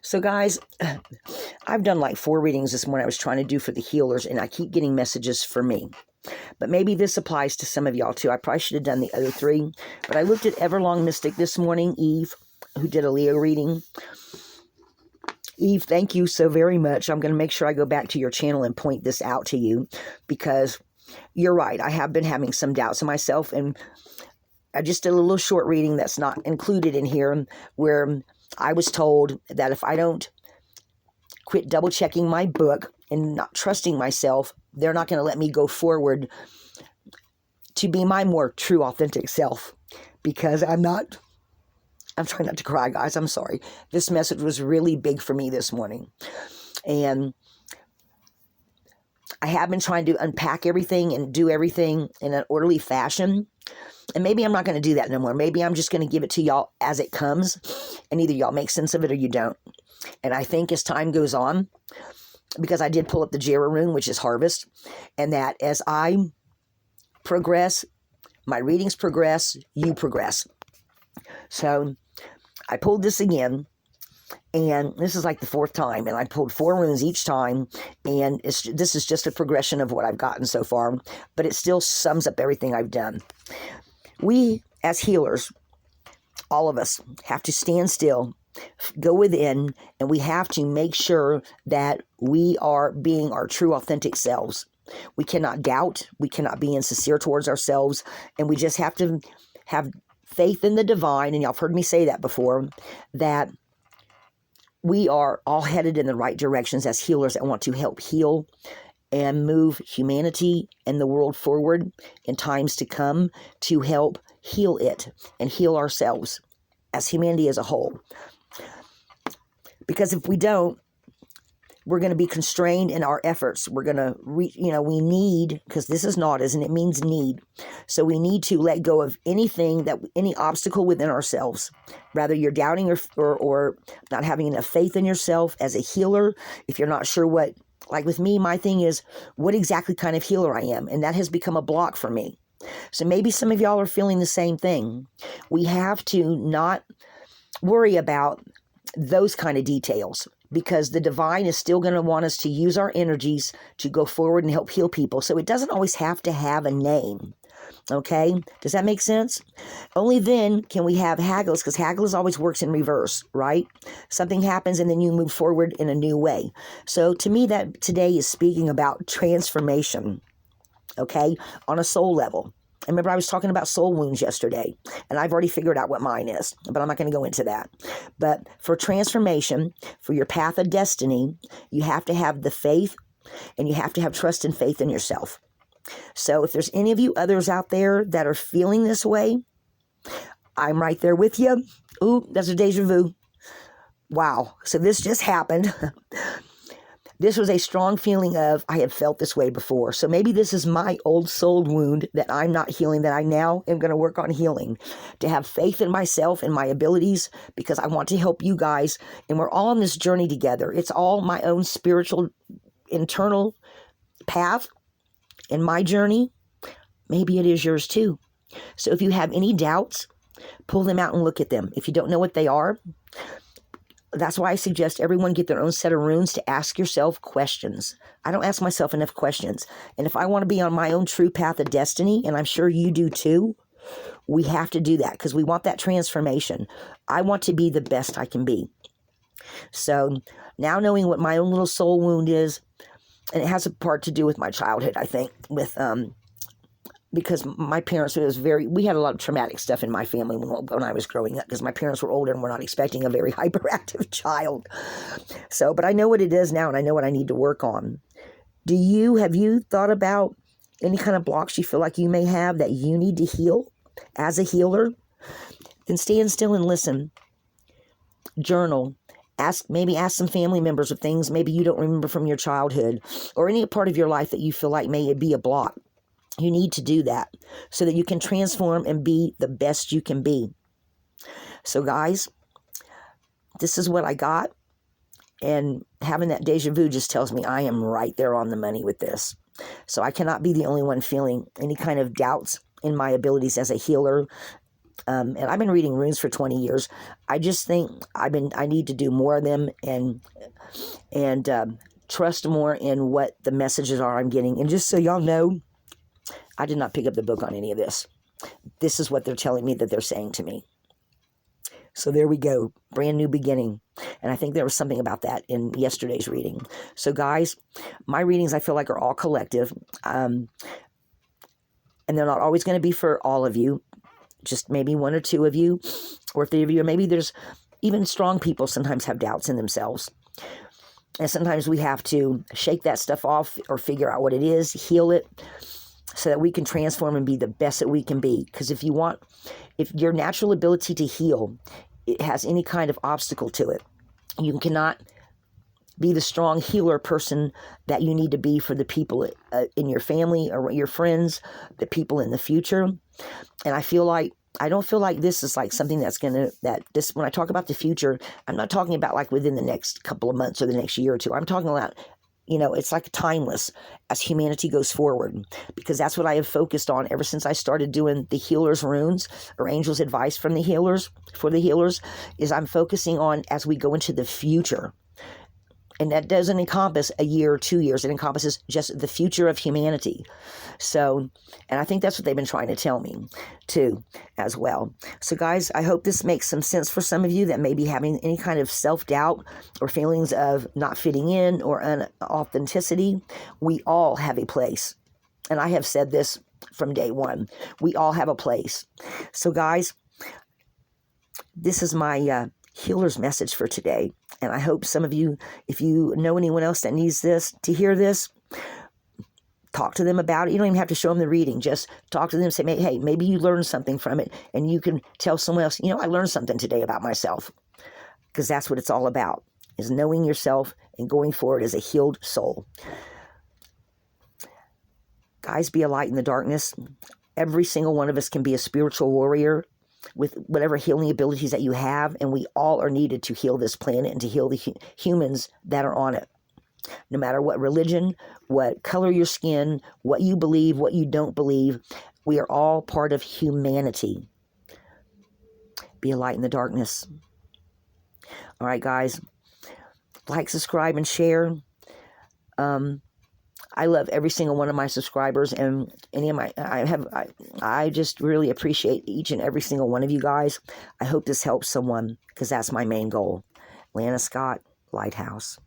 So guys, I've done like 4 readings this morning I was trying to do for the healers, and I keep getting messages for me. But maybe this applies to some of y'all too. I probably should have done the other 3. But I looked at Everlong Mystic this morning, Eve, who did a Leo reading. Eve, thank you so very much. I'm going to make sure I go back to your channel and point this out to you, because you're right. I have been having some doubts in myself, and I just did a little short reading that's not included in here, where I was told that if I don't quit double checking my book and not trusting myself, they're not going to let me go forward to be my more true, authentic self, because I'm trying not to cry, guys. I'm sorry. This message was really big for me this morning. And I have been trying to unpack everything and do everything in an orderly fashion. And maybe I'm not going to do that no more. Maybe I'm just going to give it to y'all as it comes. And either y'all make sense of it or you don't. And I think as time goes on, because I did pull up the Jera rune, which is harvest, and that as I progress, my readings progress, you progress. So I pulled this again, and this is like the 4th time, and I pulled 4 runes each time, and this is just a progression of what I've gotten so far, but it still sums up everything I've done. We, as healers, all of us, have to stand still, go within, and we have to make sure that we are being our true, authentic selves. We cannot doubt, we cannot be insincere towards ourselves, and we just have to have faith in the divine, and y'all have heard me say that before, that we are all headed in the right directions as healers that want to help heal and move humanity and the world forward in times to come, to help heal it and heal ourselves as humanity as a whole. Because if we don't, we're going to be constrained in our efforts. We're going to, we need, because this is nautism, it means need. So we need to let go of anything, any obstacle within ourselves. Rather you're doubting or not having enough faith in yourself as a healer. If you're not sure what, like with me, my thing is what exactly kind of healer I am. And that has become a block for me. So maybe some of y'all are feeling the same thing. We have to not worry about those kind of details, because the divine is still going to want us to use our energies to go forward and help heal people. So it doesn't always have to have a name. Okay? Does that make sense? Only then can we have haggles, because haggles always works in reverse, right? Something happens and then you move forward in a new way. So to me, that today is speaking about transformation, okay, on a soul level. I remember I was talking about soul wounds yesterday, and I've already figured out what mine is, but I'm not going to go into that. But for transformation, for your path of destiny, you have to have the faith, and you have to have trust and faith in yourself. So if there's any of you others out there that are feeling this way, I'm right there with you. Ooh, that's a deja vu. Wow. So this just happened. This was a strong feeling of, I have felt this way before. So maybe this is my old soul wound that I'm not healing, that I now am going to work on healing. To have faith in myself and my abilities, because I want to help you guys. And we're all on this journey together. It's all my own spiritual, internal path in my journey. Maybe it is yours too. So if you have any doubts, pull them out and look at them. If you don't know what they are, that's why I suggest everyone get their own set of runes to ask yourself questions. I don't ask myself enough questions. And if I want to be on my own true path of destiny, and I'm sure you do too, we have to do that, because we want that transformation. I want to be the best I can be. So now knowing what my own little soul wound is, and it has a part to do with my childhood, I think, with because my parents, we had a lot of traumatic stuff in my family when I was growing up, because my parents were older and were not expecting a very hyperactive child. So, but I know what it is now, and I know what I need to work on. Have you thought about any kind of blocks you feel like you may have that you need to heal as a healer? Then stand still and listen. Journal. Maybe ask some family members of things maybe you don't remember from your childhood, or any part of your life that you feel like may be a block. You need to do that so that you can transform and be the best you can be. So guys, this is what I got. And having that deja vu just tells me I am right there on the money with this. So I cannot be the only one feeling any kind of doubts in my abilities as a healer, And I've been reading runes for 20 years. I just think I need to do more of them and trust more in what the messages are I'm getting. And just so y'all know, I did not pick up the book on any of this. This is what they're telling me that they're saying to me. So there we go, brand new beginning. And I think there was something about that in yesterday's reading. So guys, my readings I feel like are all collective. And they're not always going to be for all of you. Just maybe one or two of you, or three of you, or maybe there's even strong people sometimes have doubts in themselves. And sometimes we have to shake that stuff off or figure out what it is, heal it, so that we can transform and be the best that we can be. Because if your natural ability to heal, it has any kind of obstacle to it, you cannot be the strong healer person that you need to be for the people in your family or your friends, the people in the future. And I don't feel like this is like something when I talk about the future, I'm not talking about like within the next couple of months or the next year or two. I'm talking about, it's like timeless as humanity goes forward, because that's what I have focused on ever since I started doing the healer's runes or angel's advice for the healers, is I'm focusing on as we go into the future. And that doesn't encompass a year or 2 years. It encompasses just the future of humanity. So, and I think that's what they've been trying to tell me too, as well. So guys, I hope this makes some sense for some of you that may be having any kind of self-doubt or feelings of not fitting in or unauthenticity. We all have a place. And I have said this from day one. We all have a place. So guys, this is my healer's message for today. And I hope some of you, if you know anyone else that needs to hear this, talk to them about it. You don't even have to show them the reading. Just talk to them and say, hey, maybe you learned something from it. And you can tell someone else, I learned something today about myself. Because that's what it's all about, is knowing yourself and going forward as a healed soul. Guys, be a light in the darkness. Every single one of us can be a spiritual warrior with whatever healing abilities that you have, and we all are needed to heal this planet and to heal the humans that are on it. No matter what religion, what color your skin, what you believe, what you don't believe, we are all part of humanity. Be a light in the darkness. All right, guys, like, subscribe, and share. I love every single one of my subscribers, and I just really appreciate each and every single one of you guys. I hope this helps someone, because that's my main goal. Lana Scott, Lighthouse.